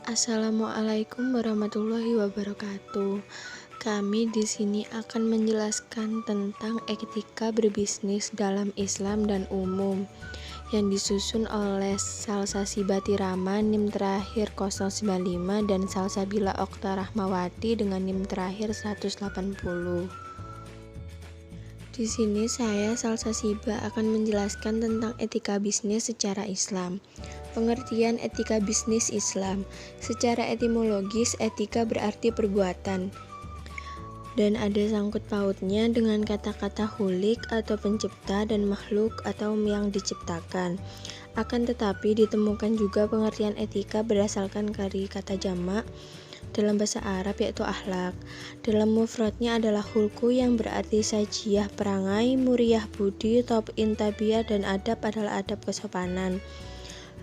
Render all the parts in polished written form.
Assalamualaikum warahmatullahi wabarakatuh. Kami di sini akan menjelaskan tentang etika berbisnis dalam Islam dan umum yang disusun oleh Salsabila Rahma NIM terakhir 095 dan Salsabila Okta Rahmawati dengan NIM terakhir 180. Di sini saya Salsabila akan menjelaskan tentang etika bisnis secara Islam. Pengertian etika bisnis Islam. Secara etimologis, etika berarti perbuatan dan ada sangkut pautnya dengan kata-kata khuliq atau pencipta dan makhluk atau yang diciptakan. Akan tetapi ditemukan juga pengertian etika berdasarkan dari kata jamak dalam bahasa Arab yaitu akhlak. Dalam mufradnya adalah khulku yang berarti sajiyah perangai, muriyah budi, tob'in tabiat, dan adab adalah adab kesopanan.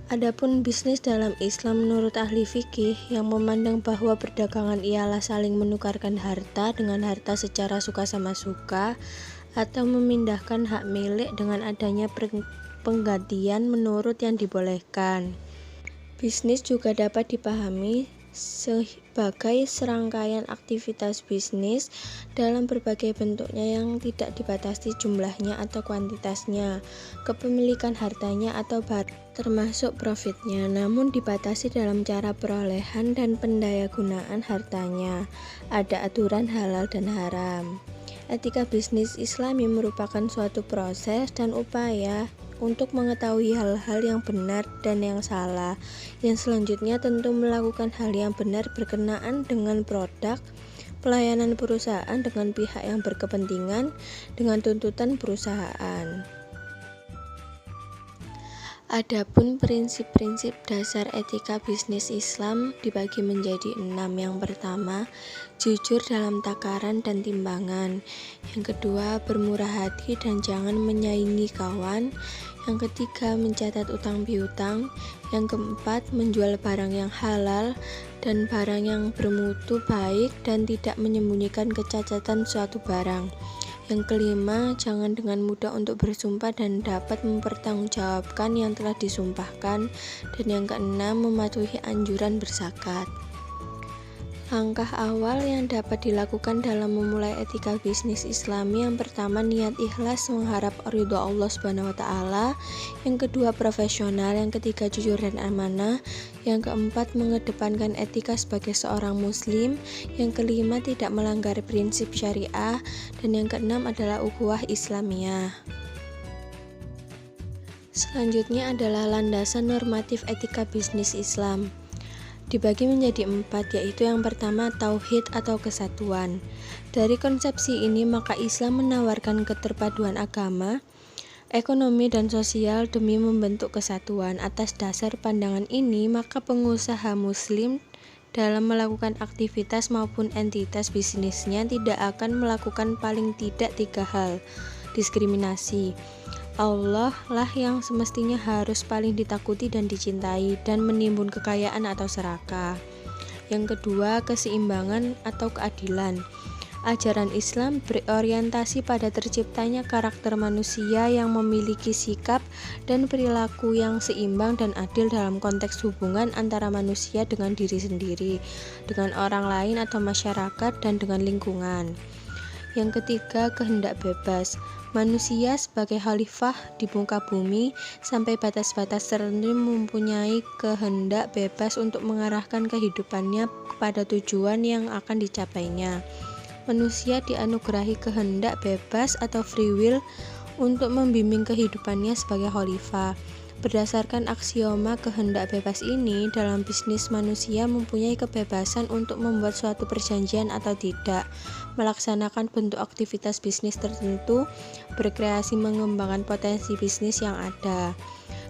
Adapun bisnis dalam Islam menurut ahli fikih yang memandang bahwa perdagangan ialah saling menukarkan harta dengan harta secara suka sama suka atau memindahkan hak milik dengan adanya penggantian menurut yang dibolehkan. Bisnis juga dapat dipahami sebagai serangkaian aktivitas bisnis dalam berbagai bentuknya yang tidak dibatasi jumlahnya atau kuantitasnya, kepemilikan hartanya atau termasuk profitnya, namun dibatasi dalam cara perolehan dan pendayagunaan hartanya. Ada aturan halal dan haram. Etika bisnis Islami merupakan suatu proses dan upaya untuk mengetahui hal-hal yang benar dan yang salah. Yang selanjutnya tentu melakukan hal yang benar berkenaan dengan produk, pelayanan perusahaan dengan pihak yang berkepentingan dengan tuntutan perusahaan. Adapun prinsip-prinsip dasar etika bisnis Islam dibagi menjadi 6. Yang pertama, jujur dalam takaran dan timbangan. Yang kedua, bermurah hati dan jangan menyaingi kawan. Yang ketiga, mencatat utang piutang. Yang keempat, menjual barang yang halal dan barang yang bermutu baik dan tidak menyembunyikan kecacatan suatu barang. Yang kelima, jangan dengan mudah untuk bersumpah dan dapat mempertanggungjawabkan yang telah disumpahkan. Dan yang keenam, mematuhi anjuran berzakat. Langkah awal yang dapat dilakukan dalam memulai etika bisnis Islami, yang pertama niat ikhlas mengharap ridho Allah Subhanahu wa taala, yang kedua profesional, yang ketiga jujur dan amanah, yang keempat mengedepankan etika sebagai seorang muslim, yang kelima tidak melanggar prinsip syariah, dan yang keenam adalah ukhuwah Islamiyah. Selanjutnya adalah landasan normatif etika bisnis Islam. Dibagi menjadi 4, yaitu yang pertama tauhid atau kesatuan. Dari konsepsi ini maka Islam menawarkan keterpaduan agama, ekonomi dan sosial demi membentuk kesatuan. Atas dasar pandangan ini maka pengusaha muslim dalam melakukan aktivitas maupun entitas bisnisnya tidak akan melakukan paling tidak 3 hal. Diskriminasi. Allah lah yang semestinya harus paling ditakuti dan dicintai dan menimbun kekayaan atau serakah. Yang kedua, keseimbangan atau keadilan. Ajaran Islam berorientasi pada terciptanya karakter manusia yang memiliki sikap dan perilaku yang seimbang dan adil dalam konteks hubungan antara manusia dengan diri sendiri, dengan orang lain atau masyarakat, dan dengan lingkungan. Yang ketiga, kehendak bebas. Manusia sebagai khalifah di muka bumi sampai batas-batas tertentu mempunyai kehendak bebas untuk mengarahkan kehidupannya kepada tujuan yang akan dicapainya. Manusia dianugerahi kehendak bebas atau free will untuk membimbing kehidupannya sebagai khalifah. Berdasarkan aksioma kehendak bebas ini, dalam bisnis manusia mempunyai kebebasan untuk membuat suatu perjanjian atau tidak, melaksanakan bentuk aktivitas bisnis tertentu, berkreasi mengembangkan potensi bisnis yang ada.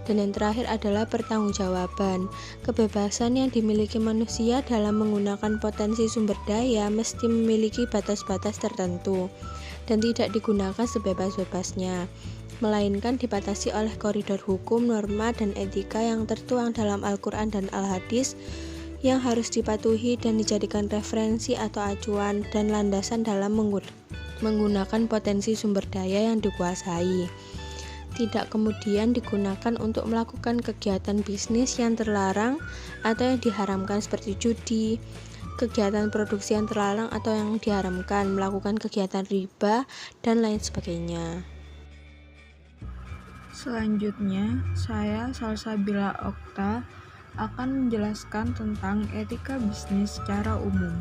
Dan yang terakhir adalah pertanggungjawaban. Kebebasan yang dimiliki manusia dalam menggunakan potensi sumber daya mesti memiliki batas-batas tertentu dan tidak digunakan sebebas-bebasnya, melainkan dibatasi oleh koridor hukum, norma, dan etika yang tertuang dalam Al-Quran dan Al-Hadis yang harus dipatuhi dan dijadikan referensi atau acuan dan landasan dalam menggunakan potensi sumber daya yang dikuasai. tidak kemudian digunakan untuk melakukan kegiatan bisnis yang terlarang atau yang diharamkan seperti judi, kegiatan produksi yang terlarang atau yang diharamkan, melakukan kegiatan riba, dan lain sebagainya. Selanjutnya, saya Salsabila Okta akan menjelaskan tentang etika bisnis secara umum.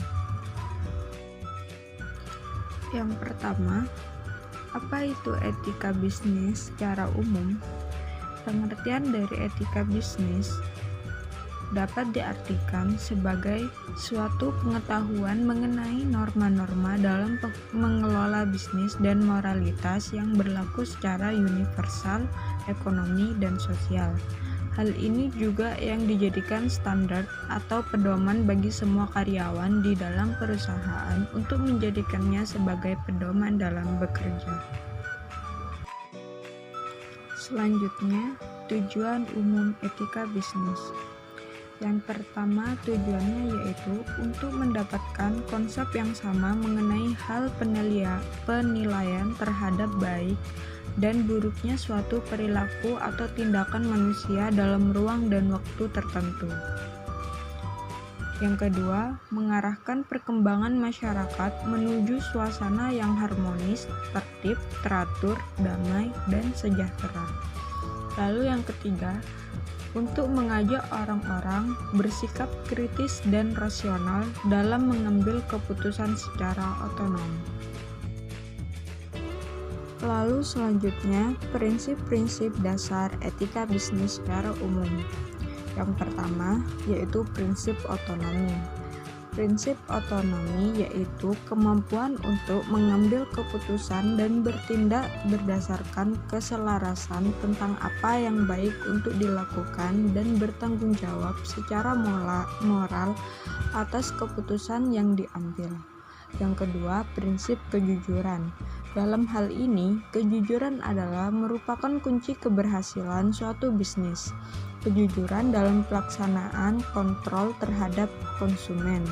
Yang pertama, apa itu etika bisnis secara umum? Pengertian dari etika bisnis dapat diartikan sebagai suatu pengetahuan mengenai norma-norma dalam mengelola bisnis dan moralitas yang berlaku secara universal, ekonomi, dan sosial. Hal ini juga yang dijadikan standar atau pedoman bagi semua karyawan di dalam perusahaan untuk menjadikannya sebagai pedoman dalam bekerja. Selanjutnya, tujuan umum etika bisnis. Yang pertama, tujuannya yaitu untuk mendapatkan konsep yang sama mengenai hal penilaian terhadap baik dan buruknya suatu perilaku atau tindakan manusia dalam ruang dan waktu tertentu. Yang kedua, mengarahkan perkembangan masyarakat menuju suasana yang harmonis, tertib, teratur, damai, dan sejahtera. Lalu yang ketiga, untuk mengajak orang-orang bersikap kritis dan rasional dalam mengambil keputusan secara otonom. Lalu selanjutnya, prinsip-prinsip dasar etika bisnis secara umum. Yang pertama, yaitu prinsip otonomi. Prinsip otonomi yaitu kemampuan untuk mengambil keputusan dan bertindak berdasarkan keselarasan tentang apa yang baik untuk dilakukan dan bertanggung jawab secara moral atas keputusan yang diambil. Yang kedua, prinsip kejujuran. Dalam hal ini, kejujuran adalah merupakan kunci keberhasilan suatu bisnis. Kejujuran dalam pelaksanaan kontrol terhadap konsumen,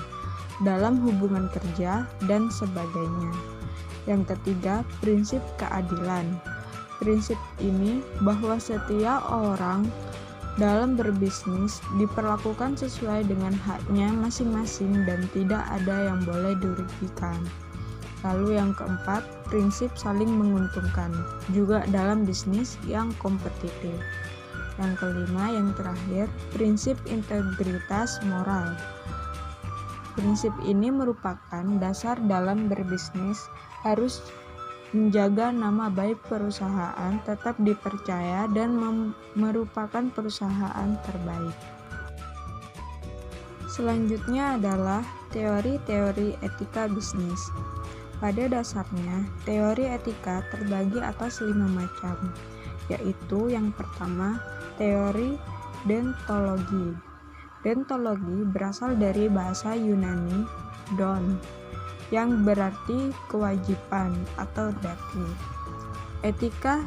dalam hubungan kerja, dan sebagainya. Yang ketiga, prinsip keadilan. Prinsip ini bahwa setiap orang dalam berbisnis diperlakukan sesuai dengan haknya masing-masing dan tidak ada yang boleh dirugikan. Lalu yang keempat, prinsip saling menguntungkan, juga dalam bisnis yang kompetitif. Yang kelima, yang terakhir, prinsip integritas moral. Prinsip ini merupakan dasar dalam berbisnis, harus menjaga nama baik perusahaan tetap dipercaya dan merupakan perusahaan terbaik. Selanjutnya adalah teori-teori etika bisnis. Pada dasarnya, teori etika terbagi atas 5 macam, yaitu yang pertama, teori deontologi. Deontologi berasal dari bahasa Yunani don, yang berarti kewajiban atau dati. Etika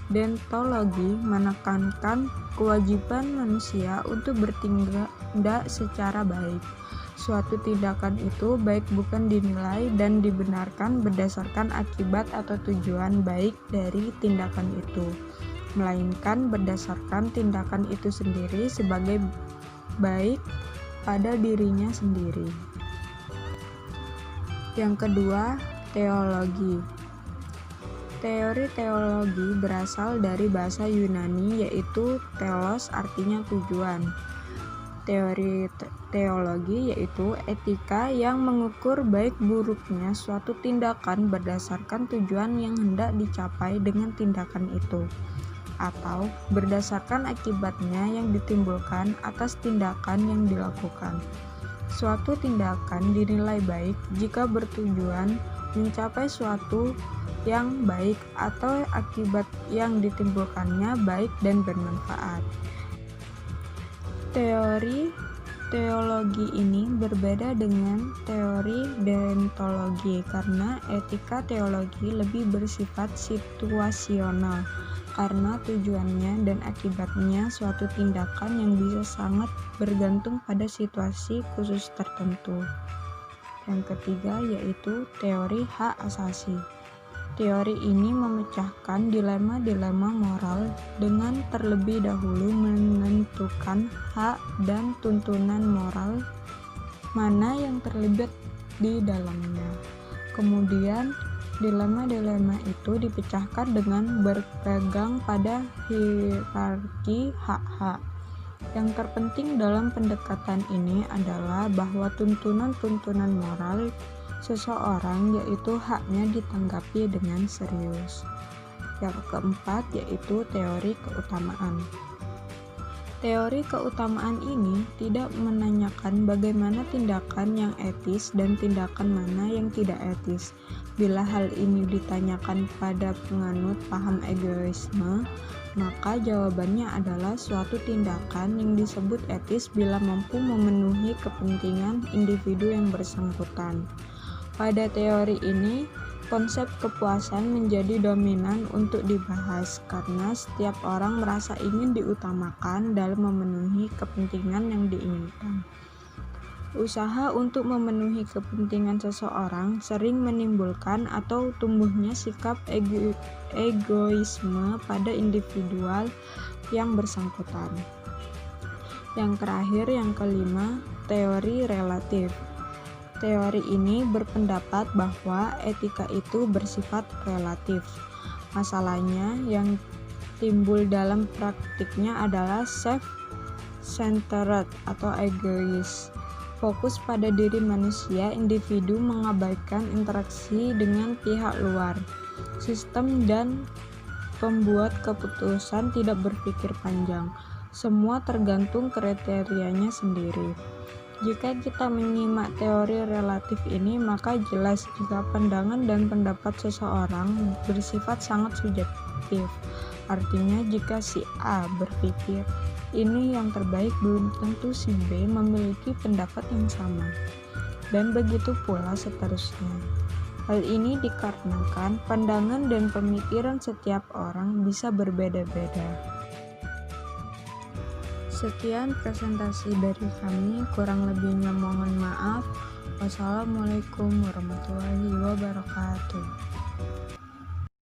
deontologi menekankan kewajiban manusia untuk bertindak secara baik. Suatu tindakan itu baik bukan dinilai dan dibenarkan berdasarkan akibat atau tujuan baik dari tindakan itu, melainkan berdasarkan tindakan itu sendiri sebagai baik pada dirinya sendiri. Yang kedua, teologi. Teori teologi berasal dari bahasa Yunani yaitu telos, artinya tujuan. Teori teologi yaitu etika yang mengukur baik buruknya suatu tindakan berdasarkan tujuan yang hendak dicapai dengan tindakan itu, atau berdasarkan akibatnya yang ditimbulkan atas tindakan yang dilakukan. Suatu tindakan dinilai baik jika bertujuan mencapai suatu yang baik atau akibat yang ditimbulkannya baik dan bermanfaat. Teori teologi ini berbeda dengan teori deontologi karena etika teologi lebih bersifat situasional karena tujuannya dan akibatnya suatu tindakan yang bisa sangat bergantung pada situasi khusus tertentu. Yang ketiga yaitu teori hak asasi. Teori ini memecahkan dilema-dilema moral dengan terlebih dahulu menentukan hak dan tuntunan moral mana yang terlibat di dalamnya. Kemudian, dilema-dilema itu dipecahkan dengan berpegang pada hierarki hak-hak. Yang terpenting dalam pendekatan ini adalah bahwa tuntunan-tuntunan moral seseorang yaitu haknya ditanggapi dengan serius. Yang keempat yaitu teori keutamaan. Teori keutamaan ini tidak menanyakan bagaimana tindakan yang etis dan tindakan mana yang tidak etis. Bila hal ini ditanyakan pada penganut paham egoisme, maka jawabannya adalah suatu tindakan yang disebut etis bila mampu memenuhi kepentingan individu yang bersangkutan. Pada teori ini, konsep kepuasan menjadi dominan untuk dibahas karena setiap orang merasa ingin diutamakan dalam memenuhi kepentingan yang diinginkan. Usaha untuk memenuhi kepentingan seseorang sering menimbulkan atau tumbuhnya sikap egoisme pada individual yang bersangkutan. Yang terakhir, yang kelima, teori relatif. Teori ini berpendapat bahwa etika itu bersifat relatif. Masalahnya yang timbul dalam praktiknya adalah self-centered atau egois. Fokus pada diri manusia, individu mengabaikan interaksi dengan pihak luar. Sistem dan pembuat keputusan tidak berpikir panjang. Semua tergantung kriterianya sendiri. Jika kita menyimak teori relatif ini, maka jelas jika pandangan dan pendapat seseorang bersifat sangat subjektif. Artinya jika si A berpikir ini yang terbaik, belum tentu si B memiliki pendapat yang sama. Dan begitu pula seterusnya. Hal ini dikarenakan pandangan dan pemikiran setiap orang bisa berbeda-beda. Sekian presentasi dari kami, kurang lebihnya mohon maaf. Wassalamualaikum warahmatullahi wabarakatuh.